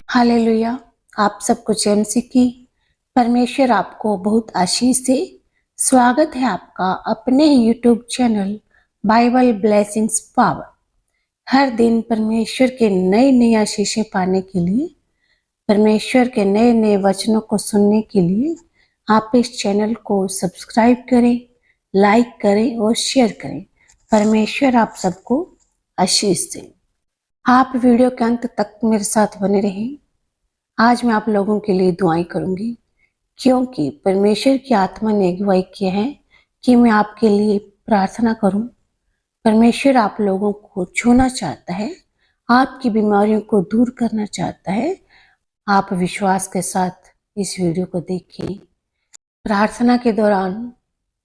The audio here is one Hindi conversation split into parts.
हालेलुया। आप सबको जय मसीह की। परमेश्वर आपको बहुत आशीष दे। स्वागत है आपका अपने ही YouTube channel Bible blessings power. हर दिन परमेश्वर के नई नई आशीषें पाने के लिए, परमेश्वर के नए नए वचनों को सुनने के लिए आप इस चैनल को सब्सक्राइब करें, लाइक करें और शेयर करें। परमेश्वर आप सबको आशीष दे। आप वीडियो के अंत तक मेरे साथ बने रहें। आज मैं आप लोगों के लिए दुआएं करूंगी, क्योंकि परमेश्वर की आत्मा ने अगुवाई किया है कि मैं आपके लिए प्रार्थना करूं। परमेश्वर आप लोगों को छूना चाहता है, आपकी बीमारियों को दूर करना चाहता है। आप विश्वास के साथ इस वीडियो को देखें। प्रार्थना के दौरान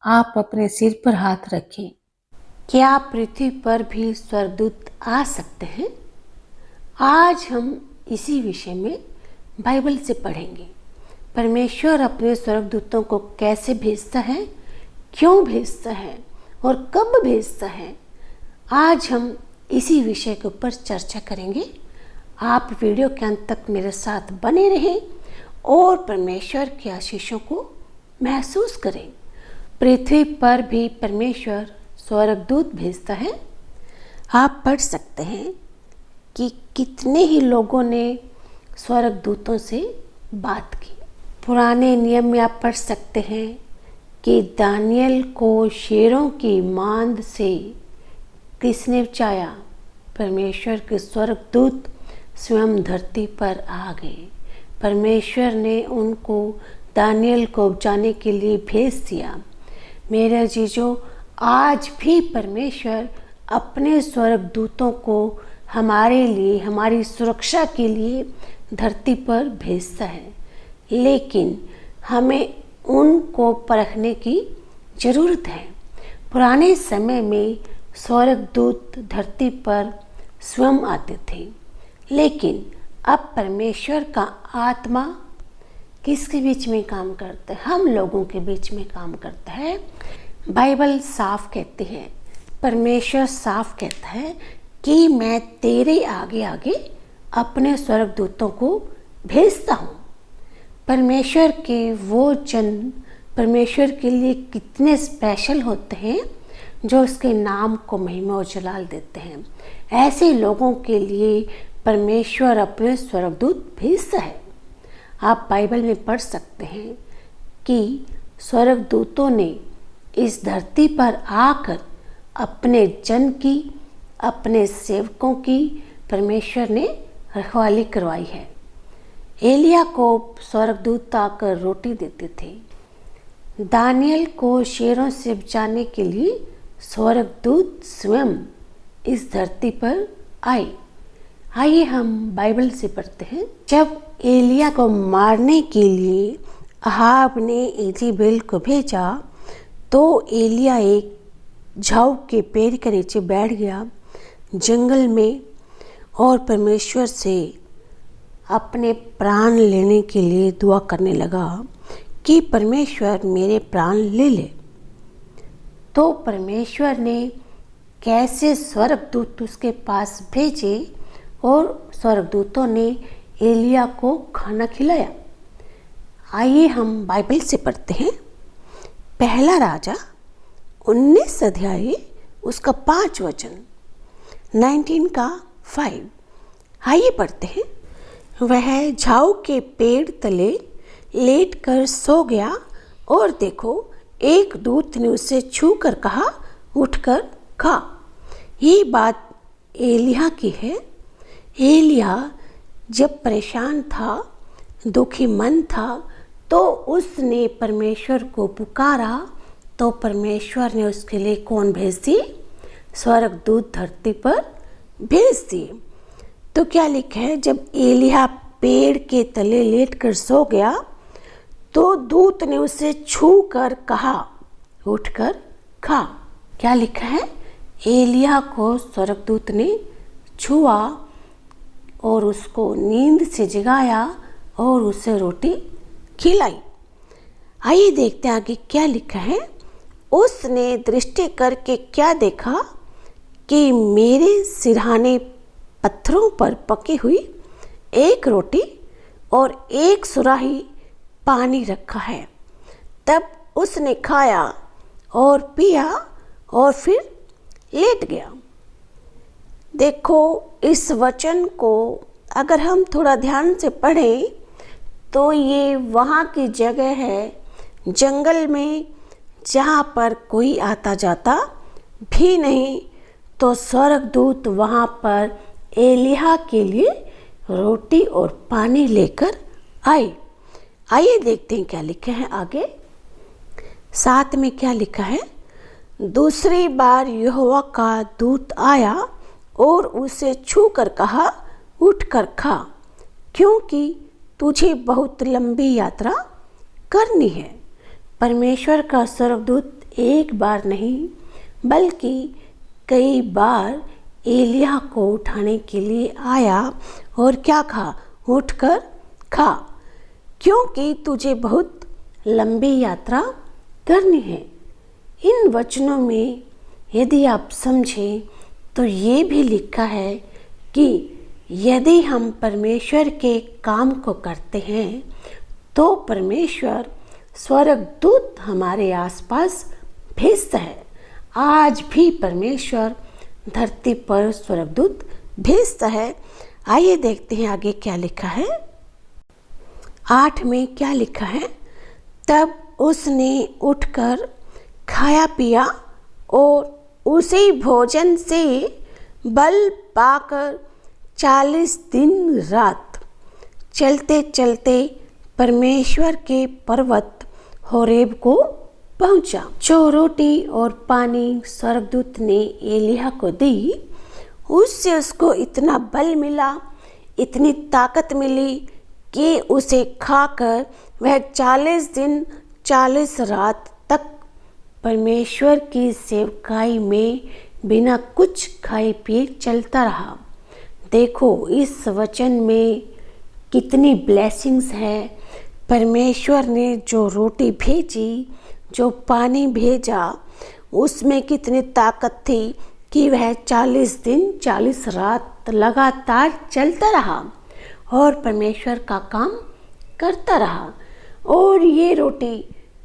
आप अपने सिर पर हाथ रखें। क्या पृथ्वी पर भी स्वर्गदूत आ सकते हैं? आज हम इसी विषय में बाइबल से पढ़ेंगे। परमेश्वर अपने स्वर्गदूतों को कैसे भेजता है, क्यों भेजता है और कब भेजता है, आज हम इसी विषय के ऊपर चर्चा करेंगे। आप वीडियो के अंत तक मेरे साथ बने रहें और परमेश्वर के आशीषों को महसूस करें। पृथ्वी पर भी परमेश्वर स्वर्गदूत भेजता है। आप पढ़ सकते हैं कि कितने ही लोगों ने स्वर्गदूतों से बात की। पुराने नियम में आप पढ़ सकते हैं कि दानियल को शेरों की मांद से किसने बचाया? परमेश्वर के स्वर्गदूत स्वयं धरती पर आ गए। परमेश्वर ने उनको दानियल को बचाने के लिए भेज दिया। मेरे अजीजों, आज भी परमेश्वर अपने स्वर्गदूतों को हमारे लिए, हमारी सुरक्षा के लिए धरती पर भेजता है, लेकिन हमें उनको परखने की ज़रूरत है। पुराने समय में स्वर्गदूत धरती पर स्वयं आते थे, लेकिन अब परमेश्वर का आत्मा किसके बीच में काम करता है? हम लोगों के बीच में काम करता है। बाइबल साफ कहती है, परमेश्वर साफ कहता है कि मैं तेरे आगे आगे अपने स्वर्गदूतों को भेजता हूँ। परमेश्वर के वो जन परमेश्वर के लिए कितने स्पेशल होते हैं जो उसके नाम को महिमा और जलाल देते हैं। ऐसे लोगों के लिए परमेश्वर अपने स्वर्गदूत भेजता है। आप बाइबल में पढ़ सकते हैं कि स्वर्गदूतों ने इस धरती पर आकर अपने जन की, अपने सेवकों की परमेश्वर ने रखवाली करवाई है। एलिया को स्वर्गदूत आकर रोटी देते थे। दानियल को शेरों से बचाने के लिए स्वर्गदूत स्वयं इस धरती पर आए। आइए हम बाइबल से पढ़ते हैं। जब एलिया को मारने के लिए अहाब ने इजेबेल को भेजा, तो एलिया एक झाऊ के पेड़ के नीचे बैठ गया जंगल में और परमेश्वर से अपने प्राण लेने के लिए दुआ करने लगा कि परमेश्वर मेरे प्राण ले ले। तो परमेश्वर ने कैसे स्वर्गदूत उसके पास भेजे और स्वर्गदूतों ने एलिया को खाना खिलाया। आइए हम बाइबल से पढ़ते हैं। पहला राजा 19 अध्याय उसका 5 वचन 19 का 5। आइए पढ़ते हैं। वह झाऊ के पेड़ तले लेट कर सो गया और देखो, एक दूत ने उसे छू कर कहा, उठकर खा। ये बात एलिया की है। एलिया जब परेशान था, दुखी मन था, तो उसने परमेश्वर को पुकारा, तो परमेश्वर ने उसके लिए कौन भेज दी? स्वर्गदूत धरती पर भेज दिए। तो क्या लिखा है? जब एलिया पेड़ के तले लेटकर सो गया, तो दूत ने उसे छू कर कहा, उठकर खा। क्या लिखा है? एलिया को स्वर्गदूत ने छुआ और उसको नींद से जगाया और उसे रोटी खिलाई। आइए देखते हैं आगे क्या लिखा है। उसने दृष्टि करके क्या देखा कि मेरे सिरहाने पत्थरों पर पकी हुई एक रोटी और एक सुराही पानी रखा है। तब उसने खाया और पिया और फिर लेट गया। देखो, इस वचन को अगर हम थोड़ा ध्यान से पढ़ें तो ये वहाँ की जगह है जंगल में, जहाँ पर कोई आता जाता भी नहीं। तो स्वर्गदूत वहाँ पर एलिय्याह के लिए रोटी और पानी लेकर आए। आइए देखते हैं क्या लिखा है आगे। 7 में क्या लिखा है? दूसरी बार यहोवा का दूत आया और उसे छू कर कहा, उठ कर खा, क्योंकि तुझे बहुत लंबी यात्रा करनी है। परमेश्वर का स्वर्गदूत एक बार नहीं बल्कि कई बार एलिय्याह को उठाने के लिए आया और क्या कहा? उठकर खा, क्योंकि तुझे बहुत लंबी यात्रा करनी है। इन वचनों में यदि आप समझें तो ये भी लिखा है कि यदि हम परमेश्वर के काम को करते हैं तो परमेश्वर स्वर्गदूत हमारे आसपास भेजता है। आज भी परमेश्वर धरती पर स्वर्गदूत भेजता है। आइए देखते हैं आगे क्या लिखा है। 8 में क्या लिखा है? तब उसने उठकर खाया पिया और उसी भोजन से बल पाकर 40 दिन रात चलते चलते परमेश्वर के पर्वत होरेब को पहुंचा। जो रोटी और पानी स्वर्गदूत ने एलिय्याह को दी, उससे उसको इतना बल मिला, इतनी ताकत मिली कि उसे खाकर वह 40 दिन 40 रात तक परमेश्वर की सेवकाई में बिना कुछ खाए पिए चलता रहा। देखो, इस वचन में कितनी ब्लेसिंग्स है। परमेश्वर ने जो रोटी भेजी, जो पानी भेजा, उसमें कितनी ताकत थी कि वह 40 दिन 40 रात लगातार चलता रहा और परमेश्वर का काम करता रहा। और ये रोटी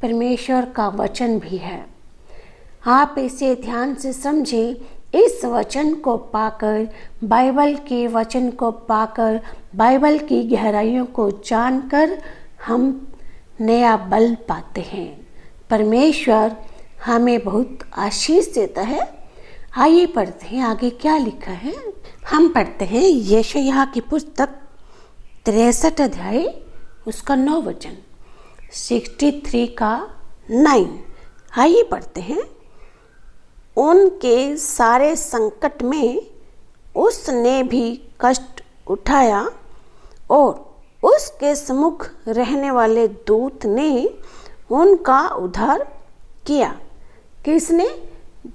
परमेश्वर का वचन भी है। आप इसे ध्यान से समझें। इस वचन को पाकर, बाइबल के वचन को पाकर, बाइबल की गहराइयों को जानकर हम नया बल पाते हैं। परमेश्वर हमें बहुत आशीष देता है। आइए पढ़ते हैं आगे क्या लिखा है। हम पढ़ते हैं यशायाह की पुस्तक 63 अध्याय उसका 9 वचन, 63 का 9। आइए पढ़ते हैं। उनके सारे संकट में उसने भी कष्ट उठाया और उसके सम्मुख रहने वाले दूत ने उनका उद्धार किया। किसने?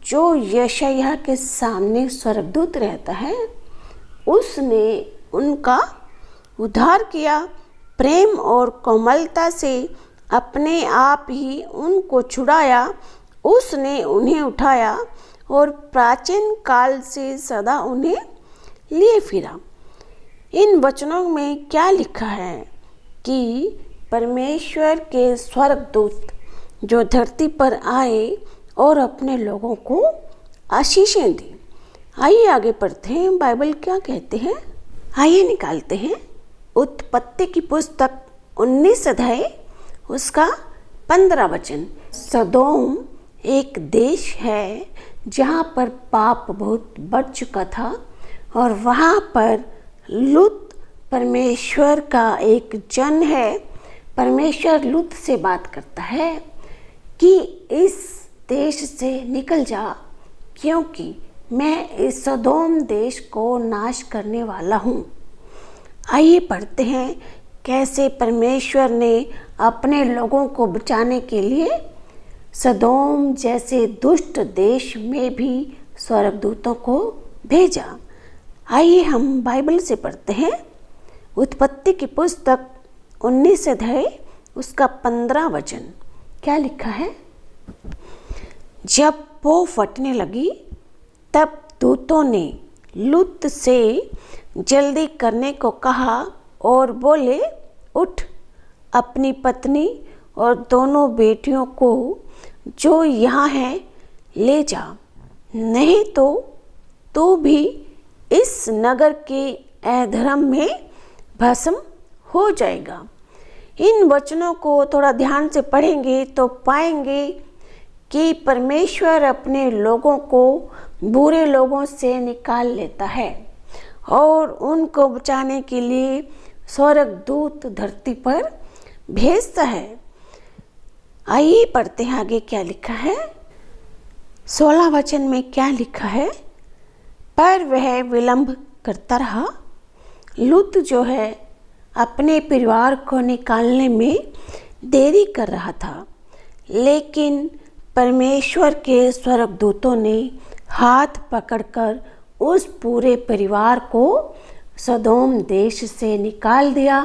जो यशायाह के सामने स्वर्गदूत रहता है, उसने उनका उद्धार किया। प्रेम और कोमलता से अपने आप ही उनको छुड़ाया। उसने उन्हें उठाया और प्राचीन काल से सदा उन्हें लिए फिरा। इन वचनों में क्या लिखा है कि परमेश्वर के स्वर्गदूत जो धरती पर आए और अपने लोगों को आशीषें दी। आइए आगे पढ़ते हैं, बाइबल क्या कहते हैं। आइए निकालते हैं उत्पत्ति की पुस्तक 19 अध्याय उसका 15 वचन। सदोम एक देश है जहाँ पर पाप बहुत बढ़ चुका था और वहाँ पर लूत परमेश्वर का एक जन है। परमेश्वर लूत से बात करता है कि इस देश से निकल जा, क्योंकि मैं इस सदोम देश को नाश करने वाला हूँ। आइए पढ़ते हैं कैसे परमेश्वर ने अपने लोगों को बचाने के लिए सदोम जैसे दुष्ट देश में भी स्वर्गदूतों को भेजा। आइए हम बाइबल से पढ़ते हैं उत्पत्ति की पुस्तक 19 अध्याय उसका 15 वचन। क्या लिखा है? जब पौ फटने लगी तब दूतों ने लूत से जल्दी करने को कहा और बोले, उठ, अपनी पत्नी और दोनों बेटियों को जो यहाँ है ले जा, नहीं तो तू भी इस नगर के अधर्म में भस्म हो जाएगा। इन वचनों को थोड़ा ध्यान से पढ़ेंगे तो पाएंगे कि परमेश्वर अपने लोगों को बुरे लोगों से निकाल लेता है और उनको बचाने के लिए स्वर्गदूत धरती पर भेजता है। आइए पढ़ते हैं आगे क्या लिखा है। 16 वचन में क्या लिखा है? पर वह विलंब करता रहा। लूत जो है अपने परिवार को निकालने में देरी कर रहा था, लेकिन परमेश्वर के स्वर्गदूतों ने हाथ पकड़कर उस पूरे परिवार को सदोम देश से निकाल दिया,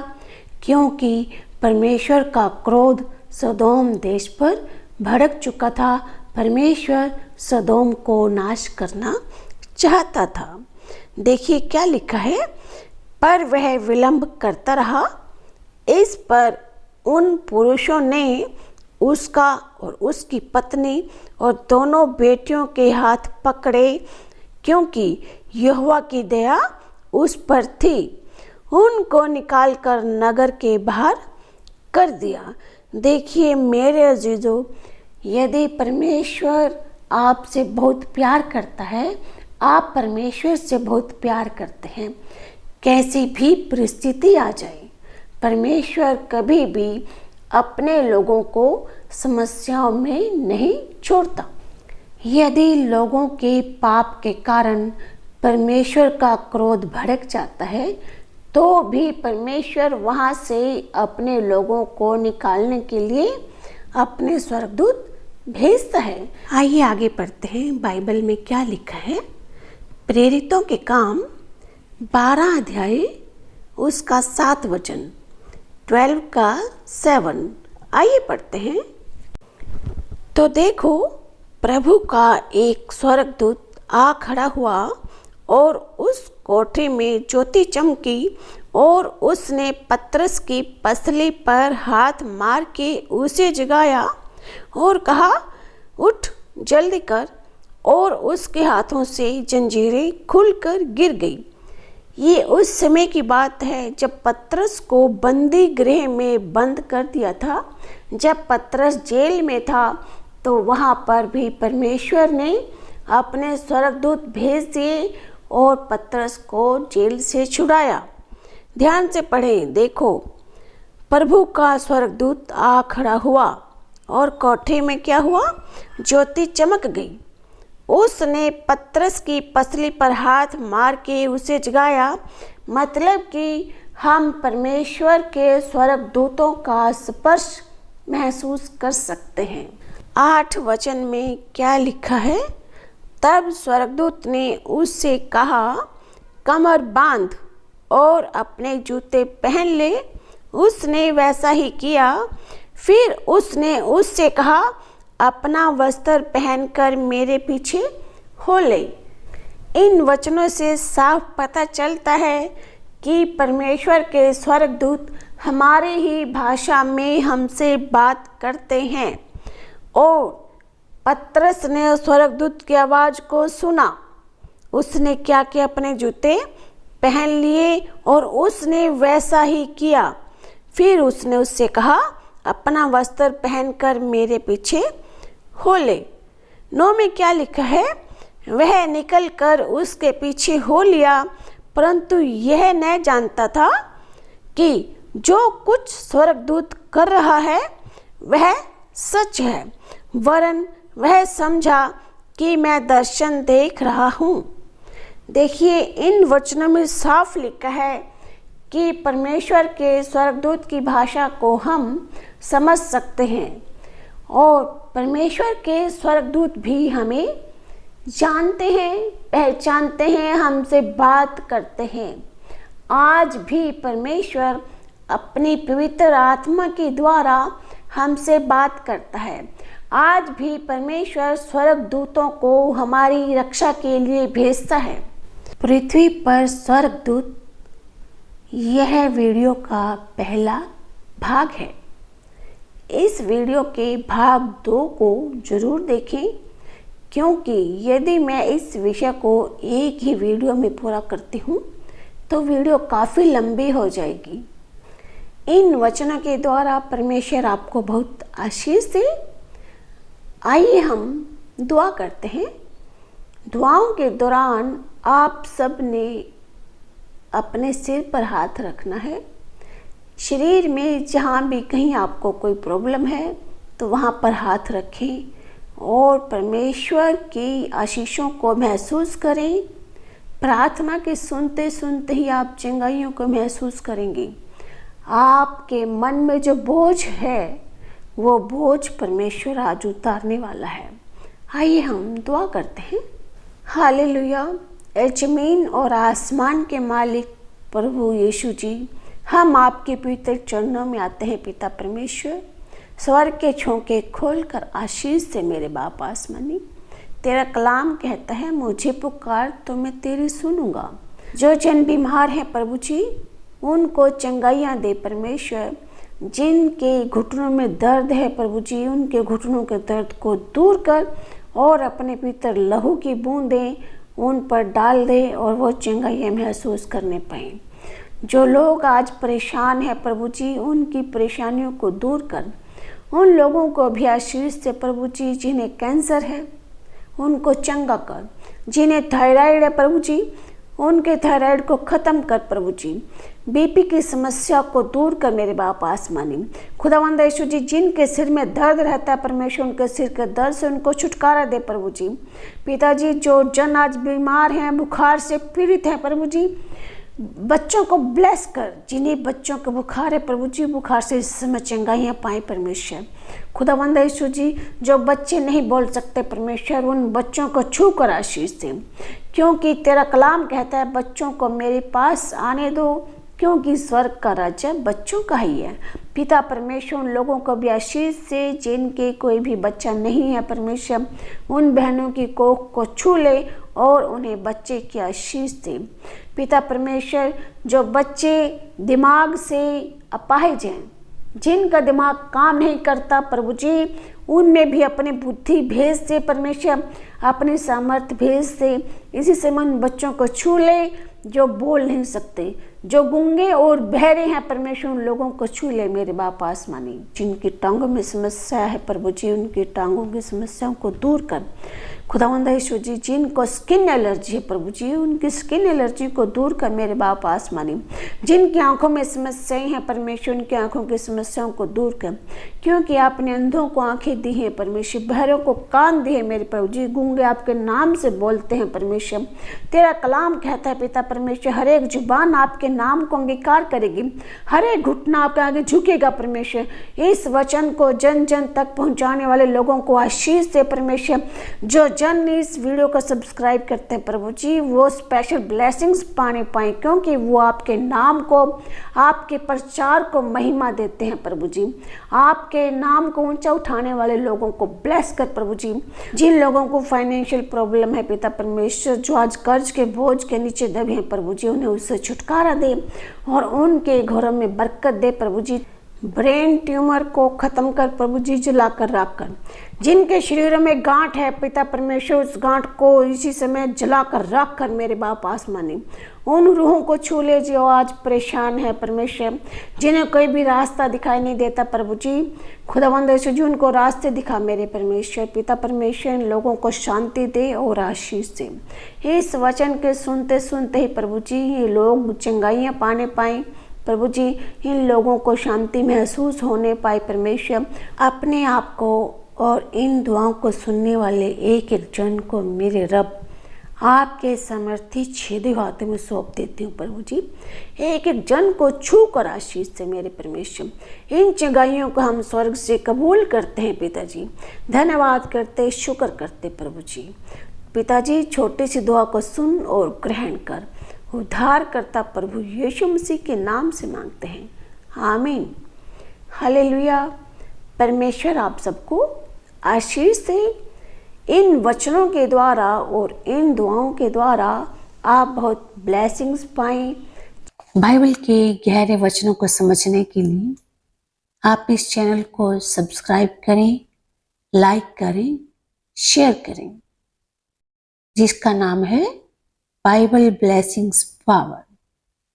क्योंकि परमेश्वर का क्रोध सदोम देश पर भड़क चुका था। परमेश्वर सदोम को नाश करना चाहता था। देखिए क्या लिखा है, पर वह विलंब करता रहा। इस पर उन पुरुषों ने उसका और उसकी पत्नी और दोनों बेटियों के हाथ पकड़े, क्योंकि यहोवा की दया उस पर थी। उनको निकालकर नगर के बाहर कर दिया। देखिए मेरे अजीजों, यदि परमेश्वर आपसे बहुत प्यार करता है, आप परमेश्वर से बहुत प्यार करते हैं, कैसी भी परिस्थिति आ जाए, परमेश्वर कभी भी अपने लोगों को समस्याओं में नहीं छोड़ता। यदि लोगों के पाप के कारण परमेश्वर का क्रोध भड़क जाता है, तो भी परमेश्वर वहाँ से अपने लोगों को निकालने के लिए अपने स्वर्गदूत भेजता है। आइए आगे पढ़ते हैं बाइबल में क्या लिखा है। प्रेरितों के काम 12 अध्याय उसका 7 वचन, 12 का 7। आइए पढ़ते हैं। तो देखो, प्रभु का एक स्वर्गदूत आ खड़ा हुआ और उस कोठरी में ज्योति चमकी, और उसने पतरस की पसली पर हाथ मार के उसे जगाया और कहा, उठ, जल्दी कर। और उसके हाथों से जंजीरें खुलकर गिर गई। ये उस समय की बात है जब पतरस को बंदी गृह में बंद कर दिया था। जब पतरस जेल में था तो वहाँ पर भी परमेश्वर ने अपने स्वर्गदूत भेज दिए और पतरस को जेल से छुड़ाया। ध्यान से पढ़ें। देखो, प्रभु का स्वर्गदूत आ खड़ा हुआ और कोठरी में क्या हुआ? ज्योति चमक गई। उसने पतरस की पसली पर हाथ मार के उसे जगाया। मतलब कि हम परमेश्वर के स्वर्गदूतों का स्पर्श महसूस कर सकते हैं। 8 वचन में क्या लिखा है? तब स्वर्गदूत ने उससे कहा, कमर बांध और अपने जूते पहन ले। उसने वैसा ही किया। फिर उसने उससे कहा, अपना वस्त्र पहनकर मेरे पीछे हो ले। इन वचनों से साफ पता चलता है कि परमेश्वर के स्वर्गदूत हमारे ही भाषा में हमसे बात करते हैं। और पतरस ने स्वर्गदूत की आवाज़ को सुना। उसने क्या किया? अपने जूते पहन लिए और उसने वैसा ही किया। फिर उसने उससे कहा, अपना वस्त्र पहनकर मेरे पीछे हो ले। 9 में क्या लिखा है? वह निकलकर उसके पीछे हो लिया, परंतु यह न जानता था कि जो कुछ स्वर्गदूत कर रहा है वह सच है, वरन वह समझा कि मैं दर्शन देख रहा हूँ। देखिए, इन वचनों में साफ लिखा है कि परमेश्वर के स्वर्गदूत की भाषा को हम समझ सकते हैं और परमेश्वर के स्वर्गदूत भी हमें जानते हैं, पहचानते हैं, हमसे बात करते हैं। आज भी परमेश्वर अपनी पवित्र आत्मा के द्वारा हमसे बात करता है। आज भी परमेश्वर स्वर्गदूतों को हमारी रक्षा के लिए भेजता है। पृथ्वी पर स्वर्गदूत यह वीडियो का पहला भाग है। इस वीडियो के भाग 2 को ज़रूर देखें, क्योंकि यदि मैं इस विषय को एक ही वीडियो में पूरा करती हूँ तो वीडियो काफ़ी लंबी हो जाएगी। इन वचनों के द्वारा परमेश्वर आपको बहुत आशीष दे। आइए हम दुआ करते हैं। दुआओं के दौरान आप सब ने अपने सिर पर हाथ रखना है। शरीर में जहाँ भी कहीं आपको कोई प्रॉब्लम है तो वहाँ पर हाथ रखें और परमेश्वर की आशीषों को महसूस करें। प्रार्थना के सुनते सुनते ही आप चंगाइयों को महसूस करेंगे। आपके मन में जो बोझ है वो बोझ परमेश्वर आज उतारने वाला है। आइए हम दुआ करते हैं। हालेलुया। ज़मीन और आसमान के मालिक प्रभु यीशु जी, हम आपके पवित्र चरणों में आते हैं पिता परमेश्वर। स्वर्ग के छोंके खोलकर आशीष से मेरे बाप आसमानी, तेरा कलाम कहता है मुझे पुकार तो मैं तेरी सुनूंगा। जो जन बीमार हैं प्रभु जी, उनको चंगाइयाँ दे परमेश्वर। जिनके घुटनों में दर्द है प्रभु जी, उनके घुटनों के दर्द को दूर कर और अपने भीतर लहू की बूंदें उन पर डाल दे और वो चंगाइयाँ महसूस करने पाएँ। जो लोग आज परेशान हैं प्रभु जी, उनकी परेशानियों को दूर कर। उन लोगों को भी आशीष से प्रभु जी, जिन्हें कैंसर है उनको चंगा कर। जिन्हें थायराइड है प्रभु जी, उनके थायराइड को ख़त्म कर प्रभु जी। बीपी की समस्या को दूर कर मेरे बाप आसमानी। खुदावंद यीशु जी, जिनके सिर में दर्द रहता है परमेश्वर, उनके सिर के दर्द से उनको छुटकारा दे प्रभु जी। पिताजी, जो जन आज बीमार हैं, बुखार से पीड़ित हैं प्रभु जी, बच्चों को ब्लेस कर। जिन्हें बच्चों को बुखार है प्रभु जी, बुखार से इस समय चंगाइयाँ पाएँ परमेश्वर। खुदावंद यीशु जी, जो बच्चे नहीं बोल सकते परमेश्वर, उन बच्चों को छू कर आशीष दे, क्योंकि तेरा कलाम कहता है बच्चों को मेरे पास आने दो, क्योंकि स्वर्ग का राज्य बच्चों का ही है। पिता परमेश्वर, उन लोगों को भी आशीष से जिनके कोई भी बच्चा नहीं है परमेश्वर, उन बहनों की कोख को छू ले और उन्हें बच्चे की आशीष दे। पिता परमेश्वर, जो बच्चे दिमाग से अपाहिज हैं, जिनका दिमाग काम नहीं करता प्रभु जी, उनमें भी अपनी बुद्धि भेज दे परमेश्वर, अपनी सामर्थ्य भेज दे। इसी समय उन बच्चों को छू ले जो बोल नहीं सकते, जो गूंगे और बहरे हैं परमेश्वर, उन लोगों को छू ले मेरे बाप आसमानी। जिनकी टांगों में समस्या है प्रभु जी, उनकी टांगों की समस्याओं को दूर कर। खुदावंद यीशु जी, जिनको स्किन एलर्जी है प्रभु जी, उनकी स्किन एलर्जी को दूर कर मेरे बाप आसमानी। जिनकी आंखों में समस्याएं हैं परमेश्वर, उनकी आंखों की समस्याओं को दूर कर, क्योंकि आपने अंधों को आंखें दी हैं परमेश्वर, बहरों को कान दिए मेरे प्रभु जी, गूंगे आपके नाम से बोलते हैं परमेश्वर। तेरा कलाम कहता है पिता परमेश्वर, हर एक जुबान आपके नाम को अंगीकार करेगी, हर एक घुटना आपके आगे झुकेगा परमेश्वर। इस वचन को जन जन तक पहुंचाने वाले लोगों को आशीष दे परमेश्वर। जो जन इस वीडियो को सब्सक्राइब करते हैं प्रभु जी, वो स्पेशल ब्लेसिंग्स पाने पाए, क्योंकि वो आपके नाम को, आपके प्रचार को महिमा देते हैं प्रभु जी। आपके नाम को ऊंचा उठाने वाले लोगों को ब्लेस कर प्रभु जी। जिन लोगों को फाइनेंशियल प्रॉब्लम है पिता परमेश्वर, जो आज कर्ज के बोझ के नीचे दबे हैं प्रभु जी, उन्हें उससे छुटकारा दे और उनके घरों में बरकत दे प्रभु जी। ब्रेन ट्यूमर को ख़त्म कर प्रभु जी, जलाकर राख कर। जिनके शरीरों में गांठ है पिता परमेश्वर, उस गांठ को इसी समय जलाकर राख कर मेरे बाप आसमानी। उन रूहों को छू ले जो आज परेशान है परमेश्वर, जिन्हें कोई भी रास्ता दिखाई नहीं देता प्रभु जी। खुदावंद यीशु जी, उनको रास्ते दिखा मेरे परमेश्वर। पिता परमेश्वर, इन लोगों को शांति दे और आशीष दे। इस वचन के सुनते सुनते ही प्रभु जी, ये लोग चंगाइयाँ पाने पाएँ प्रभु जी। इन लोगों को शांति महसूस होने पाए परमेश्वर। अपने आप को और इन दुआओं को सुनने वाले एक एक जन को मेरे रब आपके सामर्थी छेदे हाथों में सौंप देती हूँ प्रभु जी। एक एक जन को छू कर आशीष से मेरे परमेश्वर। इन चंगाइयों को हम स्वर्ग से कबूल करते हैं पिताजी, धन्यवाद करते, शुक्र करते प्रभु जी। पिताजी, छोटी सी दुआ को सुन और ग्रहण कर। उद्धार करता प्रभु यीशु मसीह के नाम से मांगते हैं, आमीन। हालेलुया। परमेश्वर आप सबको आशीष दे। इन वचनों के द्वारा और इन दुआओं के द्वारा आप बहुत ब्लेसिंग्स पाएं। बाइबल के गहरे वचनों को समझने के लिए आप इस चैनल को सब्सक्राइब करें, लाइक करें, शेयर करें, जिसका नाम है बाइबल ब्लेसिंग्स पावर।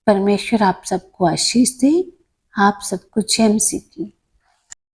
परमेश्वर आप सबको आशीष दे, आप सबको जय मसीह की।